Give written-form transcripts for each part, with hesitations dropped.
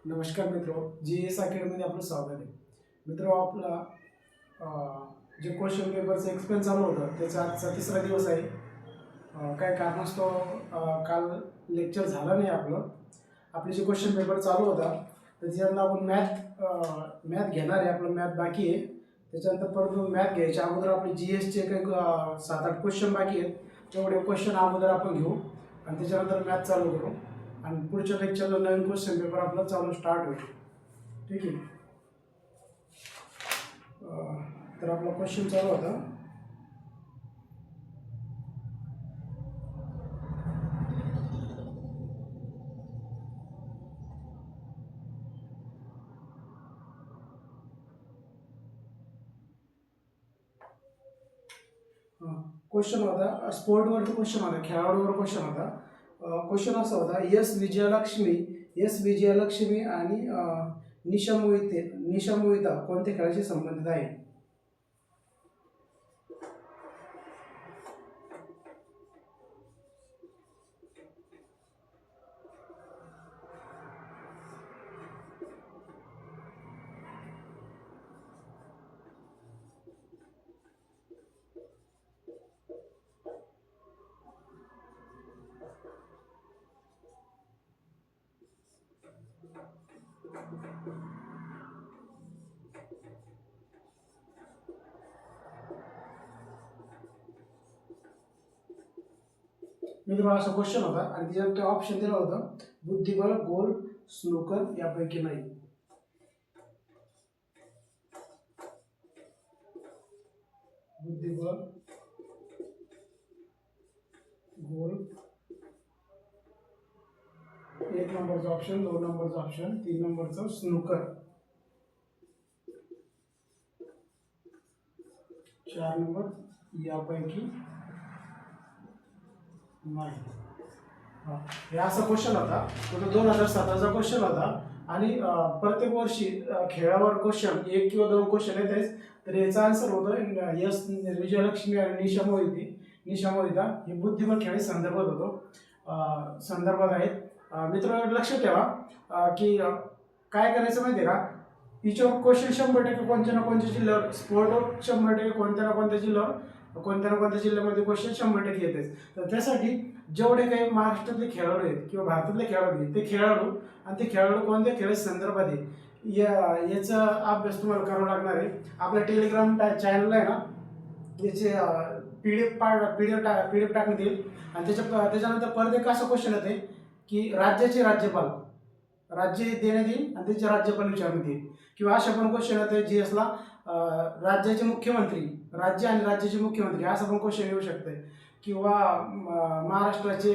नमस्कार मित्रो, GS अकॅडमीमध्ये आपलं स्वागत आहे. मित्रो, आपला जे क्वेश्चन पेपरचं एक्सप्लेन चालू होतं त्याचा आजचा तिसरा दिवस आहे. काय कारणास्तव काल लेक्चर झालं नाही आपले जे क्वेश्चन पेपर चालू होता तर त्याच्यातनं आपण मॅथ घेणार आहे. आपलं मॅथ बाकी आहे. त्याच्यानंतर परत मॅथ घ्यायच्या अगोदर आपले GSचे काही 7-8 क्वेश्चन बाकी आहेत. तेवढे क्वेश्चन अगोदर आपण घेऊ आणि त्याच्यानंतर मॅथ चालू करू आणि पुढच्या लेक्चरला नवीन क्वेश्चन पेपर आपला चालू स्टार्ट होईल. ठीक आहे. तर आपला क्वेश्चन चालू होता. क्वेश्चन होता स्पोर्टवरचा क्वेश्चन होता, खेळाडूवर क्वेश्चन होता. क्वेश्चन असा होता, एस विजयलक्ष्मी आणि निशा मोहिता कोणत्या खेळाशी संबंधित आहे? मित्र, असा क्वेश्चन होता आणि त्याच्यात ऑप्शन दिला होता बुद्धिबळ, गोल्फ, स्नूकर यापैकी नाही. बुद्धिबळ, गोल्फ 1 नंबरचा ऑप्शन, 2 नंबरचा ऑप्शन, 3 नंबरचा स्नूकर, 4 नंबर यापैकी नाही. हे असा क्वेश्चन होता. तो 2017चा क्वेश्चन होता आणि प्रत्येक वर्षी खेळावर क्वेश्चन 1 किंवा 2 क्वेश्चन येतेच. तर याचा आन्सर होतो एस विजयलक्ष्मी आणि निशा मोहिता ही बुद्धिबळ खेळी संदर्भात होतो, संदर्भात आहेत. मित्र, लक्षात ठेवा की काय करायचं माहिती आहे का, हिच्यावर क्वेश्चन 100% कोणत्या ना कोणत्या जिल्ह्यावर, स्पोर्टवर 100% कोणत्या ना कोणत्या जिल्ह्यावर, कोणत्या ना कोणत्या जिल्ह्यामध्ये क्वेश्चन 100% येतेच. तर त्यासाठी जेवढे काही महाराष्ट्रातले खेळाडू आहेत किंवा भारतातले खेळाडू आहेत ते खेळाडू आणि ते खेळाडू कोणत्या खेळाच्या संदर्भात आहे याचा अभ्यास तुम्हाला करावा लागणार आहे. आपल्या टेलिग्राम चॅनलला आहे ना, याचे पी डी एफ टाकण्यात येईल आणि त्याच्यानंतर परत एक असा क्वेश्चन येते की राज्याचे राज्यपाल, राज्य देण्यात येईल आणि त्याचे राज्यपाल विचारण्यात येईल. किंवा अशा पण क्वेश्चन येते GSला राज्याचे मुख्यमंत्री, राज्य आणि राज्याचे मुख्यमंत्री असं पण क्वेश्चन येऊ शकते. किंवा महाराष्ट्राचे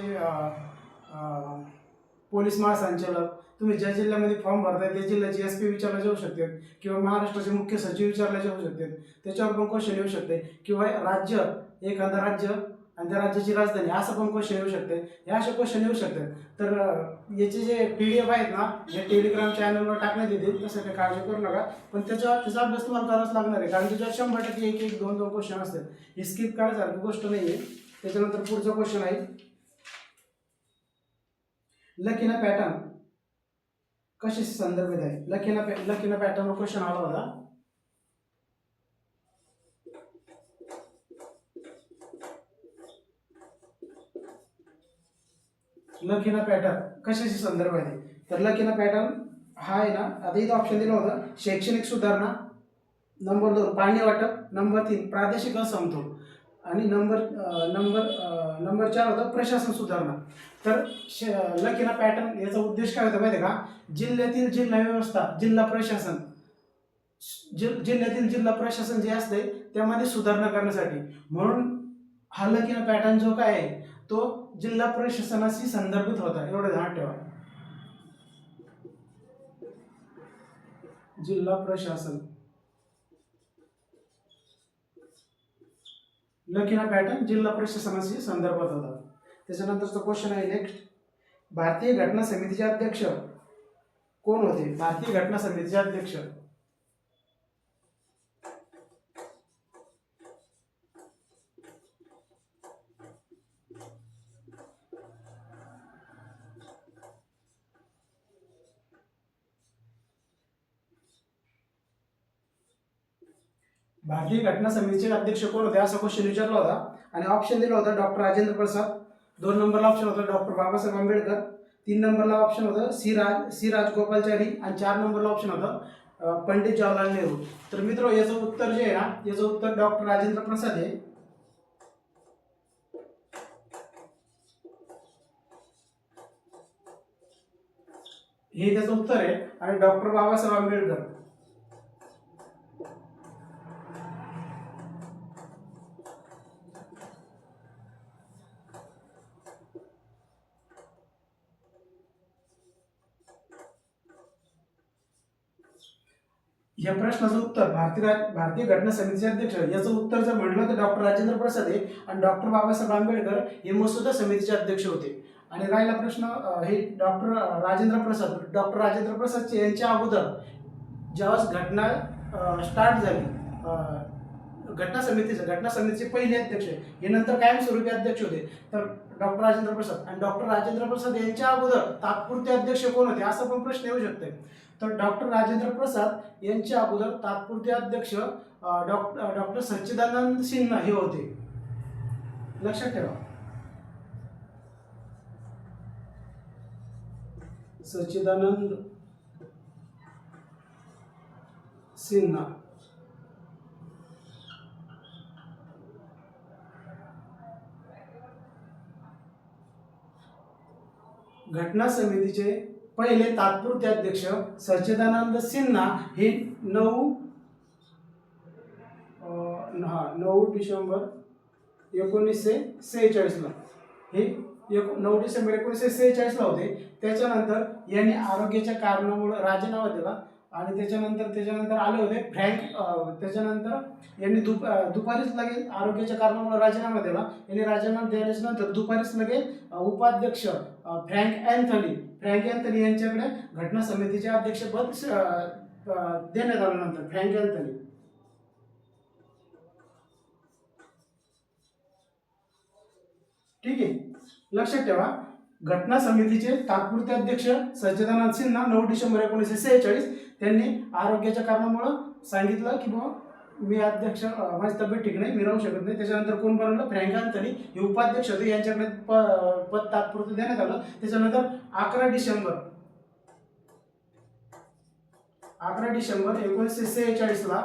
पोलीस महासंचालक, तुम्ही ज्या जिल्ह्यामध्ये फॉर्म भरताय त्या जिल्ह्याचे SP विचारले जाऊ शकते. किंवा महाराष्ट्राचे मुख्य सचिव विचारले जाऊ शकते, त्याच्यावर पण क्वेश्चन येऊ शकते. किंवा राज्य, एखादं राज्य आणि त्या राज्याची राजधानी असं पण क्वेश्चन येऊ शकते. हे असे क्वेश्चन येऊ शकतात. तर याचे जे PDF आहेत ना, हे टेलिग्राम चॅनलवर टाकण्यात येतील, तसं काही काळजी करू नका. पण त्याचा अभ्यास तुम्हाला करावाच लागणार आहे, कारण त्याच्यात 100% 1-1, 2-2 क्वेश्चन असतात. ही स्किप करायसारखी गोष्ट नाही आहे. त्याच्यानंतर पुढचा क्वेश्चन आहे, लकीना पॅटर्न कशाशी संदर्भित आहे? लकीना पॅटर्नवर क्वेश्चन आला होता. लकीना पॅटर्न कशाशी संदर्भ आहे? तर लकीना पॅटर्न हा आहे ना, आता इथं ऑप्शन दिलं होतं शैक्षणिक सुधारणा, नंबर 2 पाणी वाटप, नंबर 3 प्रादेशिक असमतोल आणि नंबर 4 होता प्रशासन सुधारणा. तर लकीना पॅटर्न याचा उद्देश काय होता माहिती आहे का, जिल्ह्यातील जिल्हा व्यवस्था, जिल्ह्यातील जिल्हा प्रशासन जे असते त्यामध्ये सुधारणा करण्यासाठी. म्हणून हा लकीना पॅटर्न जो काय आहे तो जिल्हा प्रशासनाशी संदर्भित होता, एवढं ध्यान ठेवा. जिल्हा प्रशासन, लकीना पॅटर्न जिल्हा प्रशासनाशी संदर्भात होता. त्याच्यानंतरचा क्वेश्चन आहे नेक्स्ट, भारतीय घटना समितीचे अध्यक्ष कोण होते? भारतीय घटना समितीचे अध्यक्ष भारतीय घटना समितीचे अध्यक्ष कोण होते असा क्वेश्चन विचारला होता आणि ऑप्शन दिला होता डॉक्टर राजेंद्र प्रसाद, 2 नंबरला ऑप्शन होता डॉक्टर बाबासाहेब आंबेडकर, 3 नंबरला ऑप्शन होतं सी राजगोपालचारी आणि 4 नंबरला ऑप्शन होतं पंडित जवाहरलाल नेहरू. तर मित्र याचं उत्तर जे आहे ना, याचं उत्तर डॉक्टर राजेंद्र प्रसाद आहे. हे त्याचं उत्तर आहे. आणि डॉक्टर बाबासाहेब आंबेडकर. या प्रश्नाचं उत्तर भारतीय घटना समितीचे अध्यक्ष याचं उत्तर जर म्हटलं तर डॉक्टर राजेंद्र प्रसाद आहे आणि डॉक्टर बाबासाहेब आंबेडकर हे मसुदा समितीचे अध्यक्ष होते. आणि राहिला प्रश्न हे डॉक्टर राजेंद्र प्रसाद यांच्या अगोदर जेव्हा घटना स्टार्ट झाली, घटना समितीचे पहिले अध्यक्ष हे नंतर कायमस्वरूपी अध्यक्ष होते तर डॉक्टर राजेंद्र प्रसाद. आणि डॉक्टर राजेंद्र प्रसाद यांच्या अगोदर तात्पुरते अध्यक्ष कोण होते असा पण प्रश्न येऊ शकतो. तर डॉक्टर राजेंद्र प्रसाद यांच्या अगोदर तात्पुरते अध्यक्ष डॉक्टर सच्चिदानंद सिन्हा हे होते. लक्षात ठेवा, सच्चिदानंद सिन्हा. घटना समितीचे पहिले तात्पुरते अध्यक्ष सच्चिदानंद सिन्हा हे 9 डिसेंबर 1946 ला हे 9 डिसेंबर 1946 ला होते. त्याच्यानंतर यांनी आरोग्याच्या कारणामुळे राजीनामा दिला आणि त्याच्यानंतर आले होते त्याच्यानंतर यांनी दुपारीच लगेच आरोग्याच्या कारणामुळे राजीनामा दिला. यांनी राजीनामा दिल्यानंतर दुपारीच लगेच उपाध्यक्ष फ्रँक अँथनी यांच्याकडे घटना समितीचे अध्यक्षपद देण्यात आलं. नंतर फ्रँक अँथनी. ठीक आहे, लक्षात ठेवा, घटना समितीचे तात्पुरते अध्यक्ष सच्चिदानंद सिन्हा 9 डिसेंबर 1946 त्यांनी आरोग्याच्या कारणामुळे सांगितलं की बाबा मी अध्यक्ष, माझी तब्येत ठीक नाही, मी राहू शकत नाही. त्याच्यानंतर कोण बनवलं? फ्रँक अँथनी हे उपाध्यक्ष होते, यांच्याकडे पद तात्पुरते देण्यात आलं. त्याच्यानंतर 11 डिसेंबर 1946 ला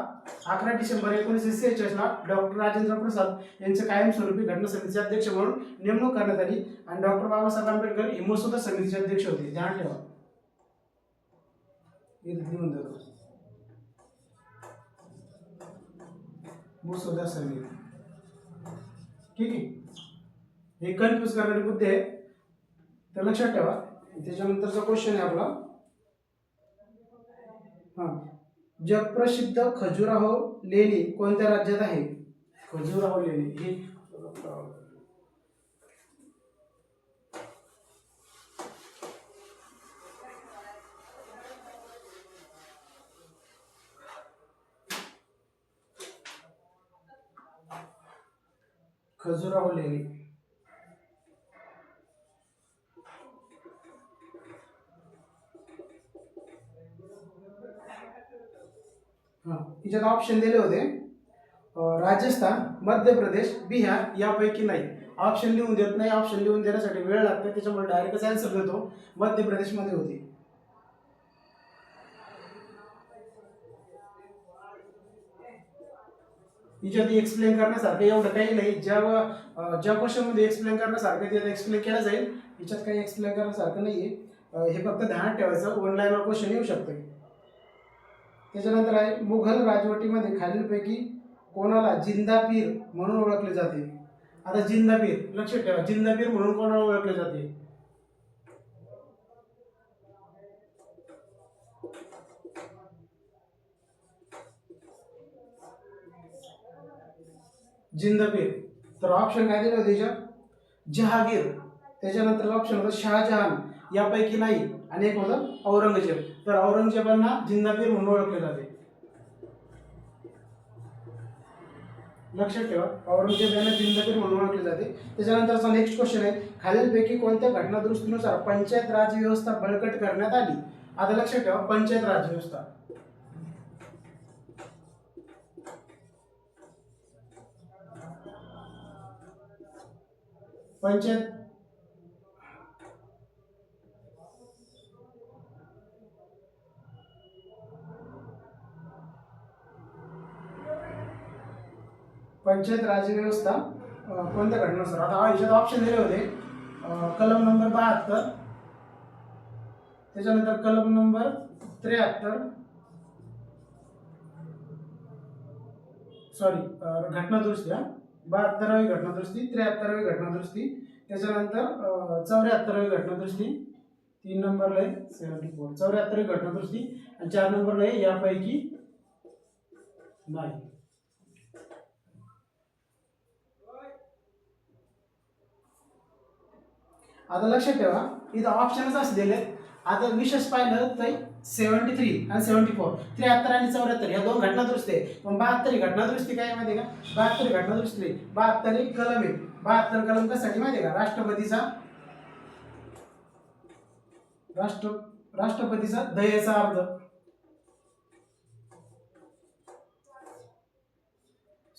डॉक्टर राजेंद्र प्रसाद यांचे कायमस्वरूपी घटना समितीचे अध्यक्ष म्हणून नेमणूक करण्यात आली आणि डॉक्टर बाबासाहेब आंबेडकर हे मसुदा समितीचे अध्यक्ष होते. ध्यान ठेवा. मसुदा समिती. ठीक आहे, हे कन्फ्यूज करणारी बुद्धी आहे, तर लक्षात ठेवा. त्याच्यानंतरचा क्वेश्चन आहे आपला, जगप्रसिद्ध खजुराहो लेणी कोणत्या राज्यात आहे? खजुराहो लेणी ही खजुराहो लेणी. याच्यात ऑप्शन दिले होते राजस्थान, मध्य प्रदेश, बिहार यापैकी नाही. ऑप्शन लिहून देत नाही, ऑप्शन लिहून देण्यासाठी वेळ लागतो, त्याच्यामुळे डायरेक्ट आन्सर देतो. मध्य प्रदेशमध्ये होती. याच्यात एक्सप्लेन करण्यासारखं एवढं काही नाही. ज्या क्वेश्चन मध्ये एक्सप्लेन करण्यासारखं ते एक्सप्लेन केलं जाईल. याच्यात काही एक्सप्लेन करण्यासारखं नाहीये, हे फक्त ध्यानात ठेवायचं. वन लाईनवर क्वेश्चन येऊ शकते. त्याच्यानंतर आहे, मुघल राजवटीमध्ये खालीलपैकी कोणाला जिंदा पीर म्हणून ओळखले जाते? आता जिंदा पीर, लक्षात ठेवा, जिंदा पीर म्हणून कोणाला ओळखले जाते? जिंदा पीर. तर ऑप्शन काय दिले होते याच्यात? जहागीर, त्याच्यानंतर ऑप्शन होतं शहाजहान, यापैकी नाही, आणि एक होतं औरंगजेब. तर औरंगजेबांना जिंदा पीर म्हणून ओळखले जाते. लक्षात ठेवा, औरंगजेब यांना जिंदा पीर म्हणून ओळखले जाते. त्याच्यानंतरचा नेक्स्ट क्वेश्चन आहे, खालीलपैकी कोणत्या घटनादुरुस्तीनुसार पंचायत राज व्यवस्था बळकट करण्यात आली? आता लक्षात ठेवा, पंचायत राज व्यवस्था. पंचायत पंचायत राज व्यवस्था कोणत्या घटनेनुसार, आता याच्यात ऑप्शन दिले होते कलम नंबर 72, त्याच्यानंतर कलम नंबर 73, सॉरी घटनादुरुस्ती, 72वी घटनादुरुस्ती, 73वी घटनादुरुस्ती, त्याच्यानंतर 74वी घटनादुरुस्ती, 3 नंबरला आहे 74 74वी घटनादुरुस्ती, आणि 4 नंबरला आहे यापैकी नाही. आता लक्षात ठेवा इथं ऑप्शनच असलेले. आता विशेष पाहिलं तर 73 आणि 74, 73 आणि 74 या दोन घटनादुरुस्ती आहे. पण 72 घटनादुरुस्ती काय माहिती आहे का? 72 घटनादुरुस्ती 72 कलम आहे. 72 कलम कशासाठी माहिती आहे का? राष्ट्रपतीचा दयेचा अर्ज,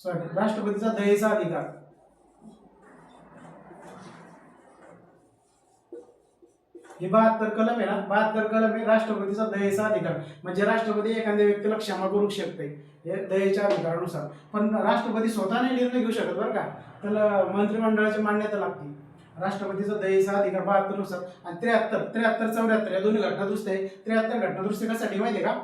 सॉरी राष्ट्रपतीचा दयेचा अधिकार. हे 72 कलम आहे ना, 72 कलम आहे राष्ट्रपतीचा दयेचा अधिकार. म्हणजे राष्ट्रपती एखाद्या व्यक्तीला क्षमा करू शकते हे दयेच्या अधिकारानुसार. पण राष्ट्रपती स्वतःने निर्णय घेऊ शकत बरं का, त्याला मंत्रिमंडळाची मान्यता लागते. राष्ट्रपतीचा दयेचा अधिकार 72 नुसार. आणि 73 74 या दोन्ही घटनादुरुस्ती आहे. 73 घटनादुरुस्ती कशासाठी माहिती आहे का?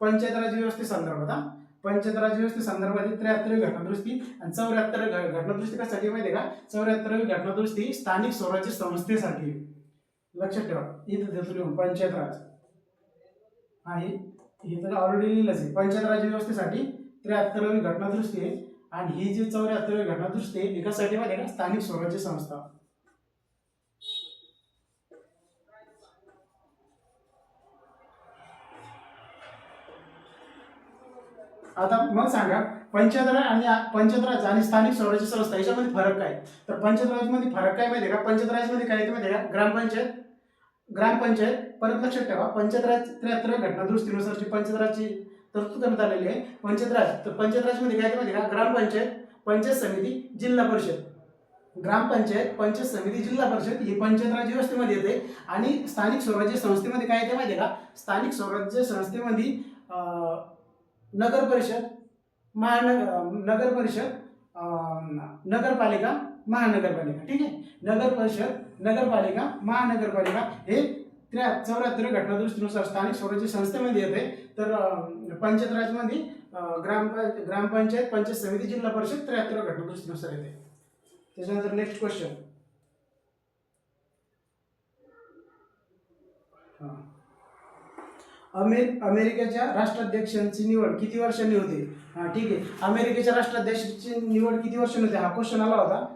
पंचायत राज व्यवस्थेसंदर्भात. पंचायत राज व्यवस्थेसंदर्भात 73वी घटनादुरुस्ती. आणि 74 घटनादुरुस्ती कशासाठी माहिती आहे का? 74वी घटनादुरुस्ती स्थानिक स्वराज्य संस्थेसाठी. लक्षात ठेवा इथं देतो लिहून पंचायत राज. हा हे तर ऑलरेडी लिहिलंच आहे. पंचायत राज व्यवस्थेसाठी 73वी घटनादुरुस्ती आहे. आणि ही जी 74वी घटनादुरुस्ती आहे विकासासाठी माहिती आहे का? स्थानिक स्वराज्य संस्था. आता मग सांगा पंचायत राज आणि स्थानिक स्वराज्य संस्था याच्यामध्ये फरक काय? तर पंचायत राज मध्ये फरक काय माहिती आहे का? पंचायत राज मध्ये काय येते माहिती आहे का? ग्रामपंचायत. परत लक्षात ठेवा पंचायत राज 73 घटनादुरुस्तीनुसारची पंचायत राजची तरतूद करण्यात आलेली आहे. पंचायत राज, तर पंचायत राज मध्ये काय येते माहिती आहे का? ग्रामपंचायत, पंचायत समिती, जिल्हा परिषद. ग्रामपंचायत, पंचायत समिती, जिल्हा परिषद ही पंचायत राज व्यवस्थेमध्ये येते. आणि स्थानिक स्वराज्य संस्थेमध्ये काय येते माहिती आहे का? स्थानिक स्वराज्य संस्थेमध्ये नगर परिषद, नगर परिषद, नगरपालिका, महानगरपालिका. ठीक आहे, नगर परिषद, नगरपालिका, महानगरपालिका हे 74 घटनादुरुस्तीनुसार स्थानिक स्वराज्य संस्थेमध्ये येते. तर पंचायत राजमध्ये ग्रामपंचायत, पंचायत समिती, जिल्हा परिषद 73 घटनादुरुस्तीनुसार येते. त्याच्यानंतर नेक्स्ट क्वेश्चन. अमेरिकेच्या राष्ट्राध्यक्षांची निवड किती वर्षांनी होते? ठीक आहे, अमेरिकेच्या राष्ट्राध्यक्षाची निवड किती वर्षांनी होते हा क्वेश्चन आला होता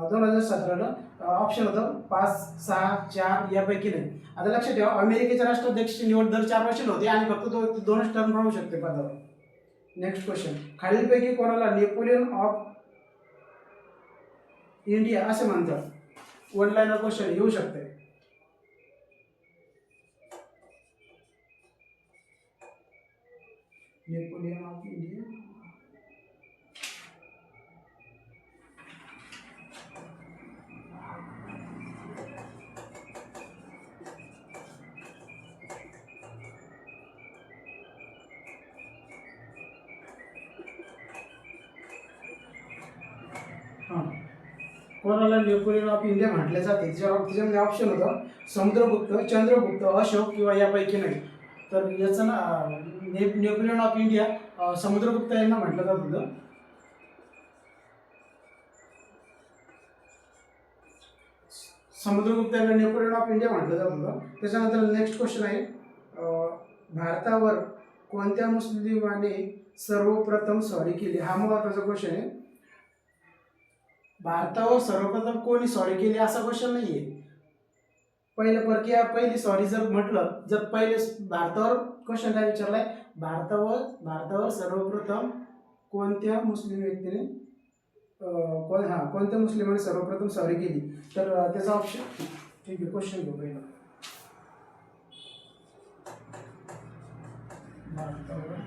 2017ला. ऑप्शन होतं 5, 6, 4 यापैकी नाही. आता लक्षात ठेवा अमेरिकेच्या राष्ट्राध्यक्षाची निवड दर 4 वर्षांनी होते आणि फक्त 2च टर्म राहू शकते पदावर. Next question. खालीलपैकी कोणाला नेपोलियन ऑफ इंडिया असे म्हणतात? वन लाईनर क्वेश्चन येऊ शकते. नेपोलियन ऑफ इंडिया, कोणाला नेपोलियन ऑफ इंडिया म्हटले जाते? त्याच्यामध्ये ऑप्शन होतं समुद्रगुप्त, चंद्रगुप्त, अशोक किंवा यापैकी नाही. तर याचं ना नेपोलियन ऑफ इंडिया समुद्रगुप्त यांना म्हटलं जात होतं. समुद्रगुप्त यांना नेपोलियन ऑफ इंडिया म्हटलं जात होतं. त्याच्यानंतर नेक्स्ट क्वेश्चन आहे भारतावर कोणत्या मुस्लिमाने सर्वप्रथम स्वारी केली? हा महत्त्वाचा क्वेश्चन आहे. भारतावर सर्वप्रथम कोणी स्वारी केली असा क्वेश्चन नाहीये. पहिली सॉरी जर म्हटलं, जर पहिले भारतावर क्वेश्चन काय विचारलाय? भारतावर सर्वप्रथम कोणत्या मुस्लिम व्यक्तीने कोणत्या मुस्लिमाने सर्वप्रथम स्वारी केली? तर त्याचा ऑप्शन, ठीक आहे क्वेश्चन घेऊ पहिला. भारतावर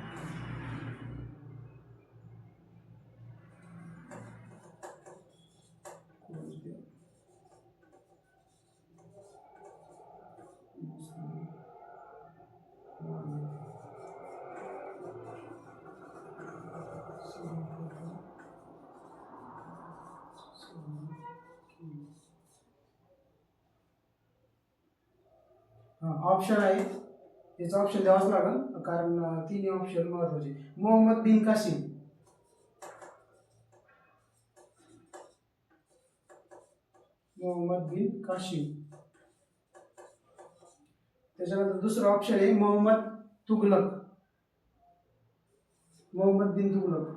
कोणत्या ऑप्शन आहे, याचा ऑप्शन द्यावाच लागेल कारण तिन्ही ऑप्शन महत्वाचे. मोहम्मद बिन कासिम, मोहम्मद बिन कासिम. त्याच्यानंतर दुसरा ऑप्शन आहे मोहम्मद तुगलक, मोहम्मद बिन तुगलक.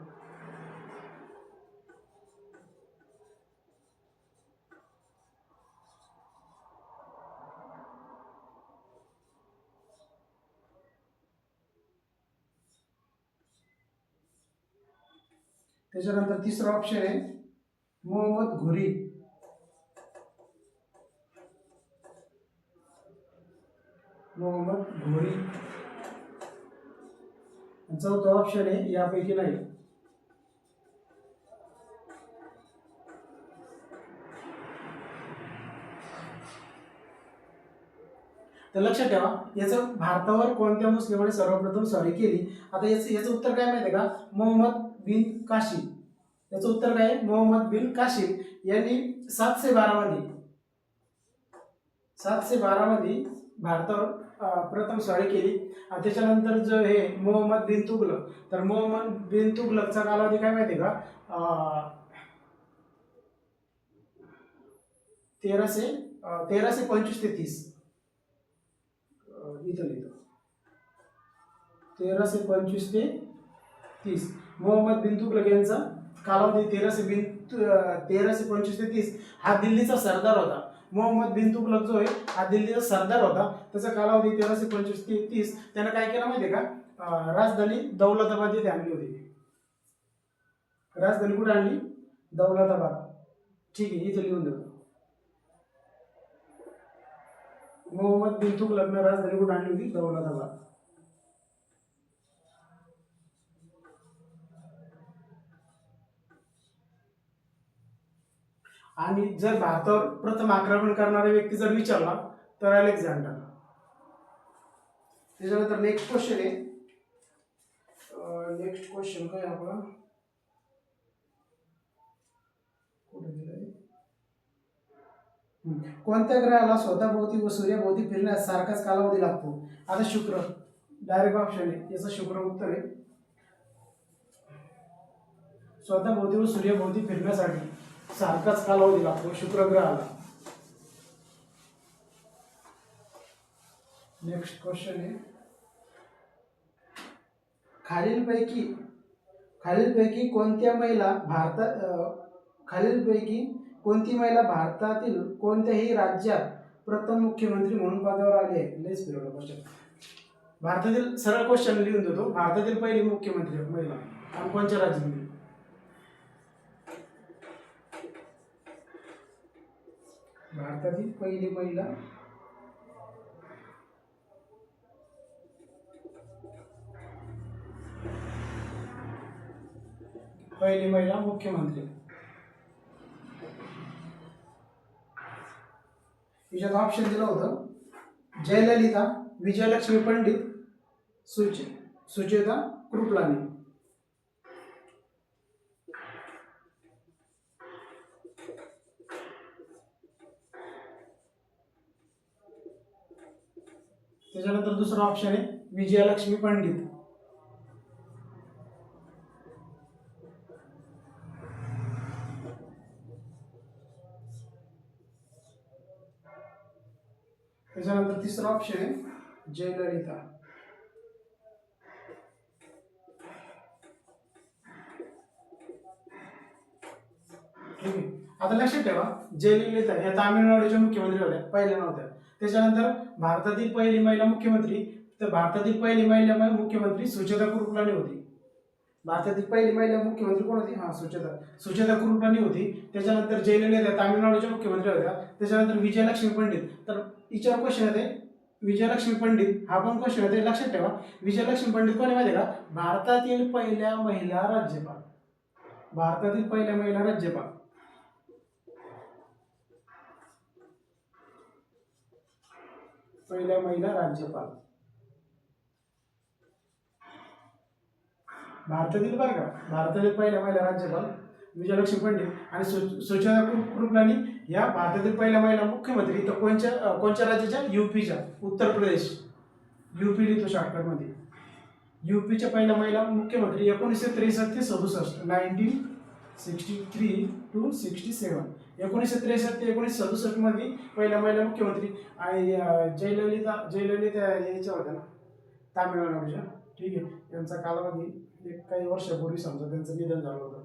त्याच्यानंतर तिसरा ऑप्शन आहे मोहम्मद घुरी, मोहम्मद घोरी. चौथा ऑप्शन आहे यापैकी नाही. तर लक्षात ठेवा, याचं भारतावर कोणत्या मुस्लिमाने सर्वप्रथम स्वारी केली. आता याचं उत्तर काय माहिती आहे का, मोहम्मद बिन कासिम. याचं उत्तर काय आहे, मोहम्मद बिन कासिम यांनी 712 मध्ये भारतावर प्रथम स्वारी केली. आणि त्याच्यानंतर जो हे मोहम्मद बिन तुगलक, तर मोहम्मद बिन तुगलकचा कालावधी काय माहिती आहे का, 1325 ते 30. इथं 1325 ते 30. मोहम्मद बिन तुगलक यांचा कालावधी 1325 ते 30. हा दिल्लीचा सरदार होता. मोहम्मद बिन तुगलक जो आहे हा दिल्लीचा सरदार होता. त्याचा कालावधी 1325 ते 30. त्यानं काय केलं माहिती आहे का, राजधानी दौलताबाद येथे आणली होती. राजधानी कुठे आणली, दौलताबाद. ठीक आहे, इथे लिहून देतो. मोहम्मद बिन तुगलकने राजधानी कुठे आणली होती, दौलताबाद. आणि जर भारतावर प्रथम आक्रमण करणारा व्यक्ती जर विचारला तर अलेक्झांडर. त्याच्यानंतर नेक्स्ट क्वेश्चन आहे, नेक्स्ट क्वेश्चन काय आपला, कुठे गेलाय, कोणत्या ग्रहाला स्वतःभोवती व सूर्याभोवती फिरण्यास सारखाच कालावधी लागतो. आता शुक्र, डायरेक्ट ऑप्शन आहे, याचं शुक्र उत्तर आहे. स्वतःभोवती व सूर्याभोवती फिरण्यासाठी सारखाच कालावधी लागतो शुक्र ग्रहाला. नेक्स्ट क्वेश्चन आहे, खालीलपैकी कोणती महिला भारतातील कोणत्याही राज्यात प्रथम मुख्यमंत्री म्हणून पदावर आली आहे. लेट्स फिरवला क्वेश्चन, भारतातील सरळ क्वेश्चन लिहून देतो. भारतातील पहिली मुख्यमंत्री महिला आणि कोणत्या राज्यामध्ये. भारतातील पहिली महिला मुख्यमंत्री. याच्यात ऑप्शन दिलं होतं जयललिता, विजयलक्ष्मी पंडित, सुचेता कृपलानी. त्याच्यानंतर दुसरा ऑप्शन आहे विजयलक्ष्मी पंडित. त्याच्यानंतर तिसरा ऑप्शन आहे जयललिता. ठीक आहे, आता लक्षात ठेवा, जयललिता ह्या तामिळनाडूच्या मुख्यमंत्री होत्या, पहिल्या नव्हत्या. त्याच्यानंतर भारतातील पहिली महिला मुख्यमंत्री, तर भारतातील पहिली महिला मुख्यमंत्री सुचेता कृपलानी होती. भारतातील पहिली महिला मुख्यमंत्री कोण होती, सुचेता कृपलानी होती. त्याच्यानंतर जयललिता तामिळनाडूच्या मुख्यमंत्री होत्या. त्याच्यानंतर विजयलक्ष्मी पंडित. तर विचार क्वेश्चन येते विजयलक्ष्मी पंडित, हा पण क्वेश्चन येते. लक्षात ठेवा, विजयलक्ष्मी पंडित कोण आहे माहिती आहे का, भारतातील पहिल्या महिला राज्यपाल. भारतातील पहिल्या महिला राज्यपाल. पहिल्या महिला राज्यपाल भारतातील, बरं का, भारतातील पहिल्या महिला राज्यपाल विजयलक्ष्मी पंडित. आणि सुचेता कृपलानी या भारतातील पहिल्या महिला मुख्यमंत्री तर कोणत्या राज्याच्या? यूपीच्या. उत्तर प्रदेश. यूपी लिहितो शॉर्टकटमध्ये. यूपीच्या पहिल्या महिला मुख्यमंत्री 1963 ते 67. 1963 to 67. 1963 ते 1967 मध्ये पहिल्या महिला मुख्यमंत्री. आणि जयललिता यायच्या होत्या ना, तामिळनाडूच्या. ठीक आहे. त्यांचा कालावधी काही वर्षापूर्वी समजा त्यांचं निधन झालं होतं.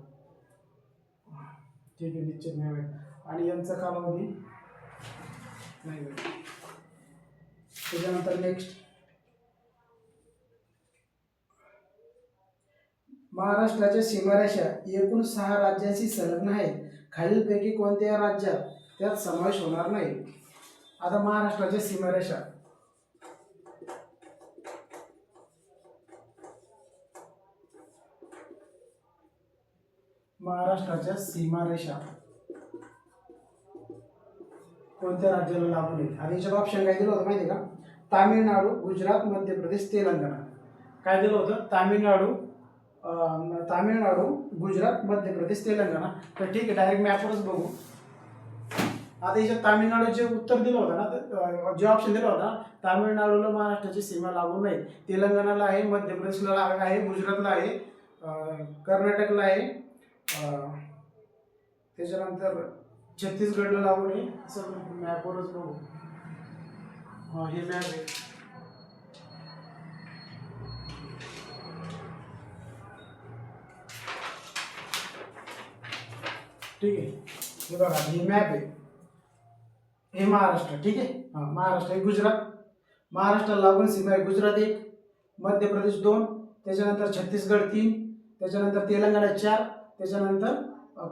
ठीक आहे, निश्चित नाही. आणि यांचा कालावधी नाही. त्याच्यानंतर नेक्स्ट, महाराष्ट्राच्या सीमारेषा एकूण 6 राज्यांशी संलग्न आहेत. खालीलपैकी कोणत्या राज्यात त्यात समावेश होणार नाही? आता महाराष्ट्राच्या सीमारेषा, महाराष्ट्राच्या सीमारेषा कोणत्या राज्याला लागून आहेत? आणि याच्यात ऑप्शन काय दिलं होतं माहिती आहे का? तामिळनाडू, गुजरात, मध्य प्रदेश, तेलंगणा. काय दिलं होतं? तामिळनाडू, गुजरात, मध्य प्रदेश, तेलंगणा. तर ठीक आहे, डायरेक्ट मॅपवरच बघू. आता याच्यात तामिळनाडूचे उत्तर दिलं होतं ना, तर जे ऑप्शन दिलं होता, तामिळनाडूला महाराष्ट्राची सीमा लागून नाही. तेलंगणाला आहे, मध्य प्रदेशला आहे, गुजरातला आहे, कर्नाटकला आहे, त्याच्यानंतर छत्तीसगडला लागून आहे. असं मॅपवरच बघू. हे मॅप आहे. ठीक आहे, हे बघा, हे मॅप आहे. हे महाराष्ट्र. ठीक आहे. महाराष्ट्र आहे. गुजरात, महाराष्ट्राला लागून सीमा आहे. गुजरात 1, मध्य प्रदेश 2, त्याच्यानंतर छत्तीसगड 3, त्याच्यानंतर तेलंगणा 4, त्याच्यानंतर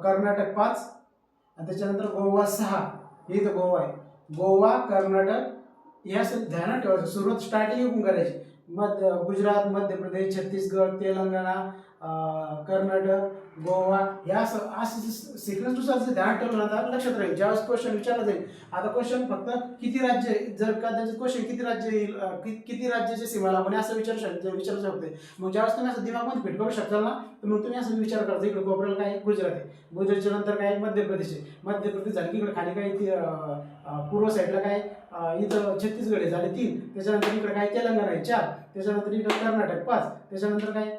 कर्नाटक 5, आणि त्याच्यानंतर गोवा 6. हे इथं गोवा आहे. गोवा, कर्नाटक, या ध्यानात ठेवायचं. सुरुवात स्टार्टिंग येऊन करायची. गुजरात, मध्य प्रदेश, छत्तीसगड, तेलंगणा, कर्नाटक, गोवा, या असं सिक्वेन्सनुसार जर ध्यान ठेवलं ना, लक्षात राहील. ज्यावेळेस क्वेश्चन विचारला जाईल, आता क्वेश्चन फक्त किती राज्य, जर कदाचित क्वेश्चन किती राज्य येईल, किती राज्याची सीमा लागून असं विचारू शकते. मग ज्यावेळेस तुम्ही असं दिमागमध्ये फिट करू शकता ना, तर मग तुम्ही असं विचार करायचा, इकडे कोपऱ्याला काय? गुजरात आहे. गुजरातच्या नंतर काय? मध्य प्रदेश आहे. मध्य प्रदेश झाले की इकडे खाली काय? पूर्व साईडला काय? इथं छत्तीसगड आहे, झाले 3. त्याच्यानंतर इकडे काय? तेलंगणा आहे 4. त्याच्यानंतर इकडे कर्नाटक 5. त्याच्यानंतर काय?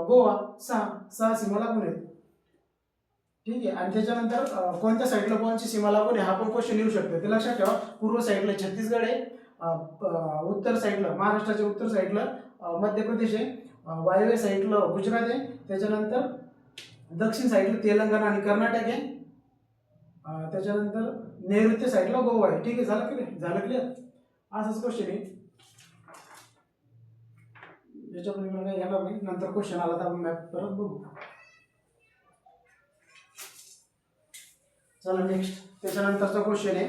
गोवा 6 सीमा लागून आहेत. ठीक आहे. आणि त्याच्यानंतर कोणत्या साईडला कोणची सीमा लागून आहे हा पण क्वेश्चन येऊ शकतो. ते लक्षात ठेवा. पूर्व साईडला छत्तीसगड आहे, उत्तर साईडला, महाराष्ट्राच्या उत्तर साईडला मध्य प्रदेश आहे, वायव्य साईडला गुजरात आहे, त्याच्यानंतर दक्षिण साईडला तेलंगणा आणि कर्नाटक आहे, त्याच्यानंतर नैऋत्य साईडला गोवा आहे. ठीक आहे, झालं क्लिअर? असाच क्वेश्चन आहे. याच्यामध्ये मला येणार नाही, नंतर क्वेश्चन आला तर आपण मॅप परत बघू. चला नेक्स्ट, त्याच्यानंतरचा क्वेश्चन आहे.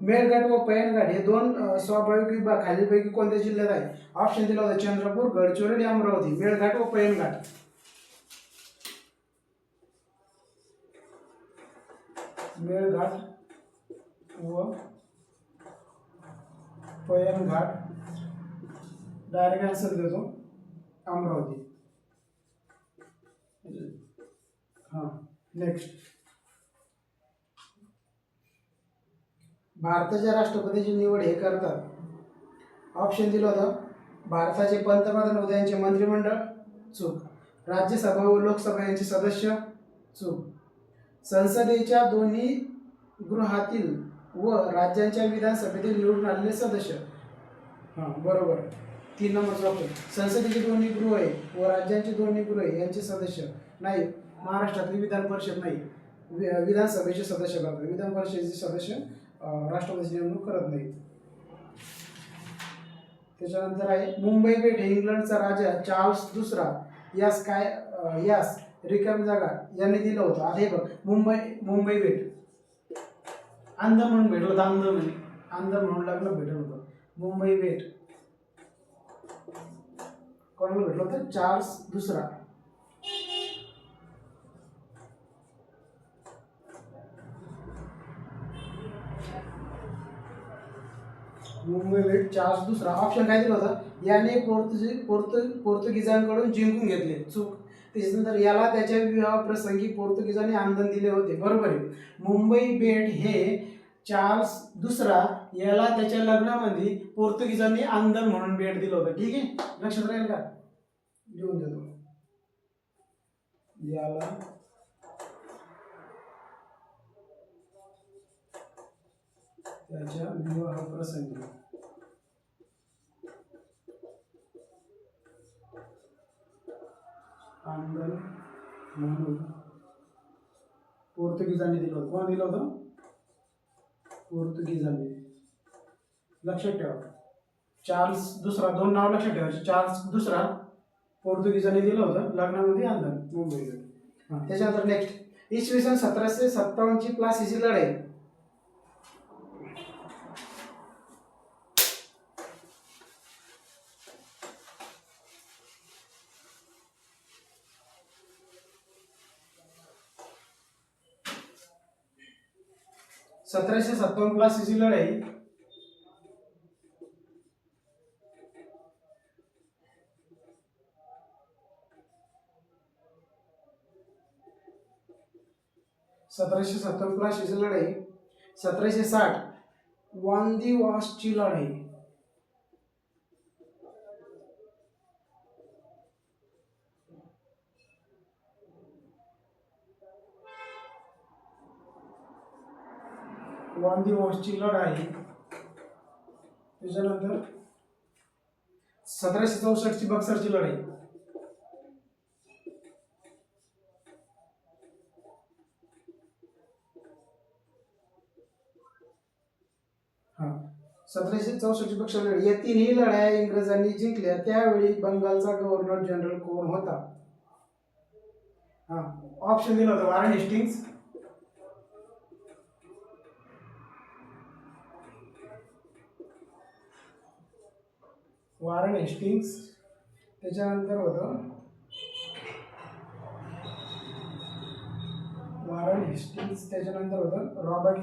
मेळघाट व पैनघाट हे 2 स्वाभाविक विभाग खालीलपैकी कोणत्या जिल्ह्यात आहे? ऑप्शन दिला होता चंद्रपूर, गडचिरोली, अमरावती. मेळघाट व पैनघाट, मेळघाट व पैनघाट, डायरेक्ट आन्सर देतो, अमरावती. नेक्स्ट, भारताच्या राष्ट्रपतीची निवड हे करतात. ऑप्शन दिलं होतं भारताचे पंतप्रधान व त्यांचे मंत्रिमंडळ, चूक. राज्यसभा व लोकसभा यांचे सदस्य, चूक. संसदेच्या दोन्ही गृहातील व राज्यांच्या विधानसभेतील निवडून आलेले सदस्य, बरोबर. 3 नंबरचा ऑप्शन. संसदेचे दोन्ही गृह आहे व राज्यांचे दोन्ही गृह आहे यांचे सदस्य नाही. महाराष्ट्रातली विधान परिषद नाही, विधानसभेचे सदस्य करतात. विधान परिषदेचे सदस्य राष्ट्रपतीची नेमणूक करत नाही. त्याच्यानंतर आहे मुंबई बेट हे इंग्लंडचा राजा चार्ल्स दुसरा यास रिकामी जागा यांनी दिलं होतं. आता हे बघ, मुंबई बेट अंदमान भेटलं होतं, अंदमान लागलं भेटलं होतं. मुंबई बेट कोणाला भेटलं होतं? चार्ल्स दुसरा. मुंबई बेट चार्ल्स दुसरा. ऑप्शन काय दिलं होतं, याने पोर्तुगीजांकडून जिंकून घेतले, चूक. त्याच्यानंतर याला त्याच्या विवाह प्रसंगी पोर्तुगीजांनी आंदण दिले होते, बरोबर आहे. मुंबई बेट हे चार्ल्स दुसरा याला त्याच्या लग्नामध्ये पोर्तुगीजांनी आंदण म्हणून भेट दिलं होतं. ठीक आहे, लक्षात राहील का, लिहून देतो. याला त्याच्या विवाह प्रसंगी आंदण म्हणून पोर्तुगीजांनी दिलं होतं. कोण दिलं होतं, पोर्तुगीजांनी. लक्षात ठेवा, चार्ल्स दुसरा, दोन नाव लक्षात ठेवायचे. चार्ल्स दुसरा पोर्तुगीजांनी दिलं होतं लग्नामध्ये आंदण मुंबईला. हां, त्याच्यानंतर नेक्स्ट, इसवी सन 1757 ची प्लासीची लढाई. प्लासीची लढाई प्लासीची लढाई. 1760 वांदिवासची लढाई. वांदिवासची लढाई. त्याच्यानंतर 1764 ची बक्सरची लढाई. हा, 1764 ची बक्सर लढाई. या तिन्ही लढाया इंग्रजांनी जिंकल्या. त्यावेळी बंगालचा गव्हर्नर जनरल कोण होता? हा, ऑप्शन दिलं होतं, वॉरेन हेस्टिंग्स, त्याच्यानंतर होतं त्याच्यानंतर होतं रॉबर्ट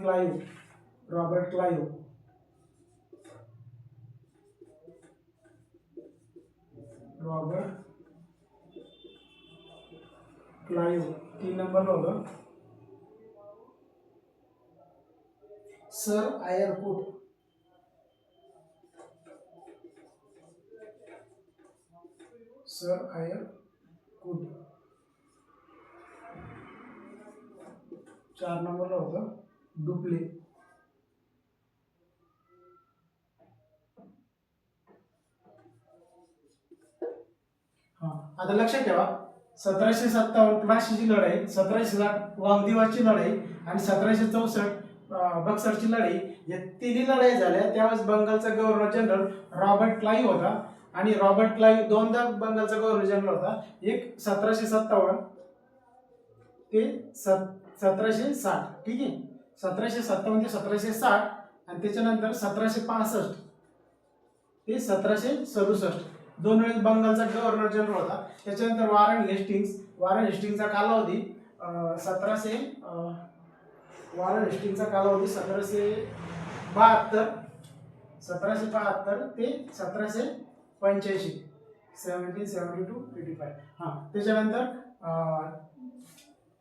क्लाइव्ह. तीन नंबरला होतं सर आयरकूट. चार नंबरला होतं डुप्ले. हा, आता लक्षात ठेवा, 1757 प्लासीची लढाई, 1760 वांदिवासची लढाई आणि 1764 बक्सरची लढाई, या तिन्ही लढाई झाल्या. त्यावेळेस बंगालचा गव्हर्नर जनरल रॉबर्ट क्लाइव्ह होता. आणि रॉबर्ट क्लाइव्ह दोनदा बंगालचा गव्हर्नर जनरल होता. एक 1757 ते 1760. ठीक आहे, 1757 ते 1760 आणि त्याच्यानंतर 1765 ते 1767 दोन वेळेस बंगालचा गव्हर्नर जनरल होता. त्याच्यानंतर वॉरेन हेस्टिंग्सचा कालावधी 1772 ते 1785, 1772-85. हां, त्याच्यानंतर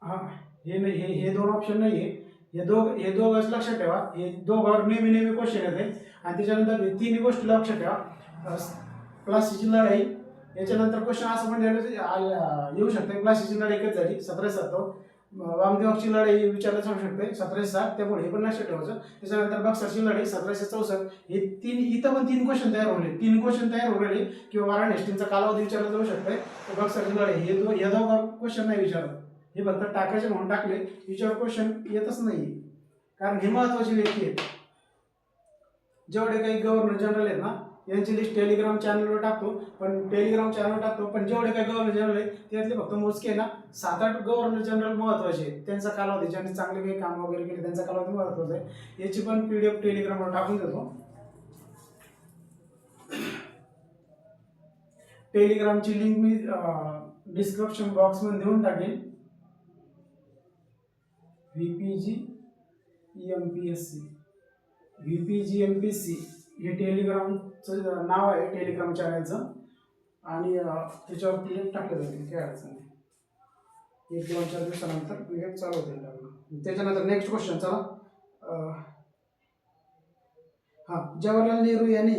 हां, हे दोन ऑप्शन नाही आहे. हे दोघंच लक्षात ठेवा. हे दोघांवर नेहमी क्वेश्चन येते. आणि त्याच्यानंतर तिन्ही गोष्टी लक्षात ठेवा. प्लासीची लढाई, याच्यानंतर क्वेश्चन असं पण येऊ शकते, प्लासीची लढाई कधी झाली, 1757. वामदेवची लढाई विचारलं जाऊ शकते, 1760. त्यामुळे हे पण लक्षात ठेवायचं. त्याच्यानंतर बक्सरची लढाई 1764. हे इथं पण तीन क्वेश्चन तयार होऊ राहिले. किंवा वॉरेन हेस्टिंग्सचा कालावधी विचारला जाऊ शकते. बक्सरची लढाई हे दोघं क्वेश्चन नाही विचारत, हे फक्त टाकायचे म्हणून टाकले. विचार क्वेश्चन येतच नाही, कारण हे महत्वाची व्यक्ती आहेत. जेवढे काही गव्हर्नर जनरल आहेत ना, यांची लिस्ट टेलिग्राम चॅनलवर टाकतो. पण जेवढे काही गव्हर्नर जनरल आहेत त्यातले फक्त मोजके ना 7-8 गव्हर्नर जनरल महत्वाचे आहेत. त्यांचा कालावधी, ज्यांनी चांगले काही काम वगैरे केले त्यांचा कालावधी महत्वाचा आहे. याची पण PDF टेलिग्रामवर टाकून देतो. टेलिग्रामची लिंक मी डिस्क्रिप्शन बॉक्स मध्ये देऊन टाकेल. VPG MPSC हे टेलिग्राम चॅनलचं नाव आहे, टेलिग्राम चॅनलचं, आणि त्याच्यावर लिंक टाकलं जाईल, काय अडचण नाही. 1-2-4 दिवसानंतर व्हिडिओ चालू होतील. त्याच्यानंतर नेक्स्ट क्वेश्चन चला. जवाहरलाल नेहरू यांनी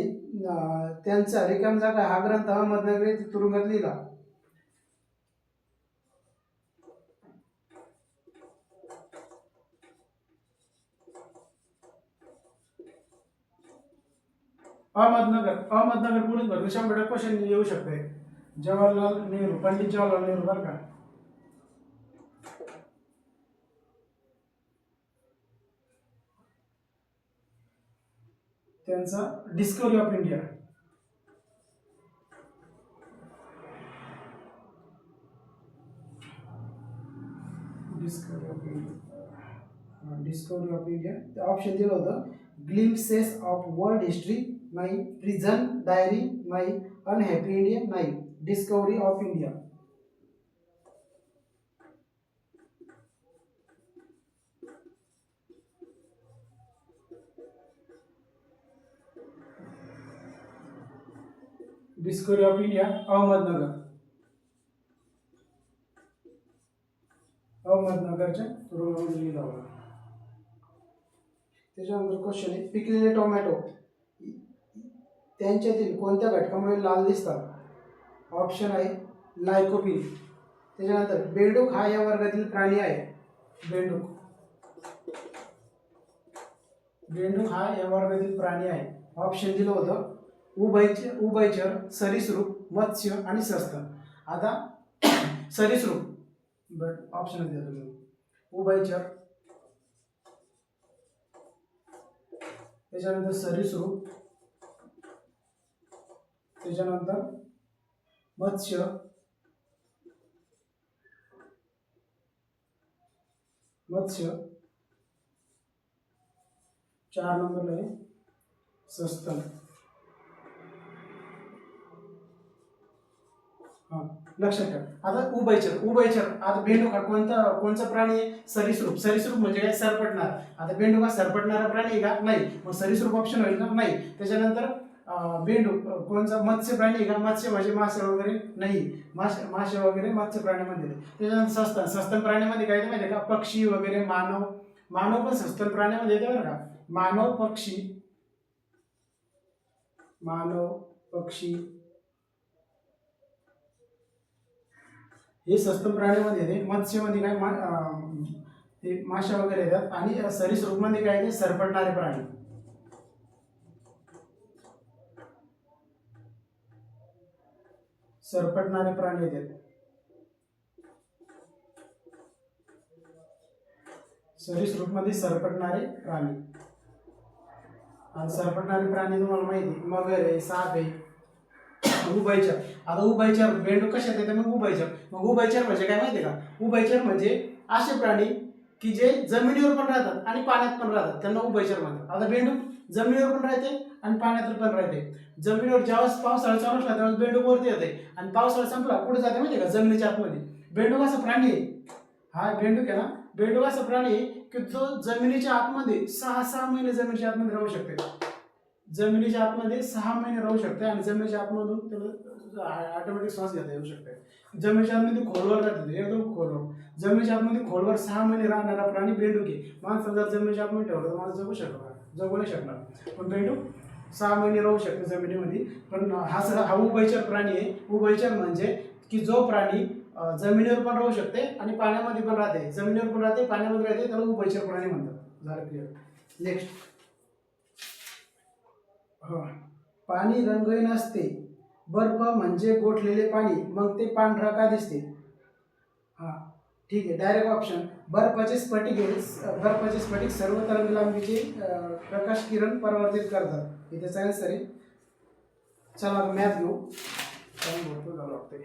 त्यांचा रिकाम जागा हा ग्रंथ अहमदनगर येथे तुरुंगात लिहिला. अहमदनगर पोलीस भरती 100% क्वेश्चन येऊ शकते. जवाहरलाल नेहरू, पंडित जवाहरलाल नेहरू बरं का. त्यांचा discovery of India. Discovery of India option दिलं होतं. ग्लिम्सेस ऑफ वर्ल्ड हिस्ट्री नाही, प्रिझन डायरी नाही, अनहॅपी इंडिया नाही, discovery of India. Discovery of India अहमदनगरच्या तुरुंगामध्ये लिहिला होता. त्याच्यानंतर क्वेश्चन आहे, पिकलेले टोमॅटो त्यांच्यातील कोणत्या घटकामुळे लाल दिसतात? ऑप्शन आहे लायकोपीन. त्याच्यानंतर बेडूक हा या वर्गातील प्राणी आहे. बेडूक हा या वर्गातील प्राणी आहे. ऑप्शन दिलं होतं उभयचर, सरीसृप, मत्स्य आणि सस्तन. आता सरीसृप, बट ऑप्शन दिला तुम्ही उभयचर, त्याच्यानंतर सरीसृप, त्याच्यानंतर मत्स्य, मत्स्य 4 नंबरला आहे सस्तन. लक्षात ठेवा. आता उभयचर आता बेंडूक हा कोणता प्राणी आहे? सरीसृप म्हणजे काय? सरपटणार. आता बेंडूक हा सरपटणारा प्राणी आहे का? नाही. मग सरीसृप ऑप्शन होईल का? नाही. त्याच्यानंतर बेंडूक कोणता? मत्स्य प्राणी आहे का? मत्स्य म्हणजे मासे वगैरे नाही, मासे वगैरे मत्स्य प्राण्यामध्ये. त्याच्यानंतर सस्तन प्राण्यामध्ये काय माहिती आहे का? पक्षी वगैरे, मानव पण सस्तन प्राण्यामध्ये येते बरं का. मानव पक्षी हे सस्तन प्राण्यामध्ये येते. मत्स्यमध्ये काय ते मासे वगैरे येतात. आणि सरीसृपमध्ये काय ते सरपटणारे प्राणी. येतात. सरीसृपमध्ये सरपटणारे प्राणी. आणि सरपटणारे प्राणी तुम्हाला माहिती, मगर आहे, साप आहे. उभयचर. आता उभयचर बेंडूक कशात येते? मग उभयचर म्हणजे काय माहिती का? उभयचर म्हणजे असे प्राणी की जे जमिनीवर पण राहतात आणि पाण्यात पण राहतात, त्यांना उभयचर म्हणतात. आता बेंडूक जमिनीवर पण राहते आणि पाण्यात पण राहते. जमिनीवर ज्यावेळेस पावसाळा चालू असला त्यावेळेस बेंडूक वरती येते, आणि पावसाळा संपला कुठे जाते माहिती का? जमिनीच्या आतमध्ये. बेंडूक असा प्राणी आहे, हा बेंडूक आहे ना, बेंडूक असा प्राणी आहे की जो जमिनीच्या आतमध्ये 6 महिने जमिनीच्या आतमध्ये राहू शकते. जमिनीच्या आतमध्ये 6 महिने राहू शकते, आणि जमिनीच्या आतमधून त्याला ऑटोमॅटिक श्वास घेता येऊ शकते. जमिनीच्या आतमध्ये खोलवर राहते, एकदम खोलवर. जमिनीच्या आतमध्ये खोलवर 6 महिने राहणारा प्राणी बेंडूक आहे. माणसं जर जमिनीच्या आतमध्ये ठेवलं तर माणूस जगू नाही शकणार. पण बेंडूक 6 महिने राहू शकते जमिनीमध्ये. पण हा उभयचर प्राणी आहे. उभयचर म्हणजे की जो प्राणी जमिनीवर पण राहू शकते आणि पाण्यामध्ये पण राहते. जमिनीवर पण राहते, पाण्यामध्ये राहते, त्याला उभयचर प्राणी म्हणतात. झालं क्लिअर. नेक्स्ट. पाणी रंगहीन असते. बर्फ म्हणजे गोठलेले पाणी, मग ते पांढरा का दिसते? ठीक आहे. Direct option. बर्फाचे स्फटिक सर्व तरंगलांबीचे प्रकाश किरण परावर्तित करतात. हे त्याचा आन्सर आहे. चला मॅथ घेऊ. भरपूर झालं वाटतंय.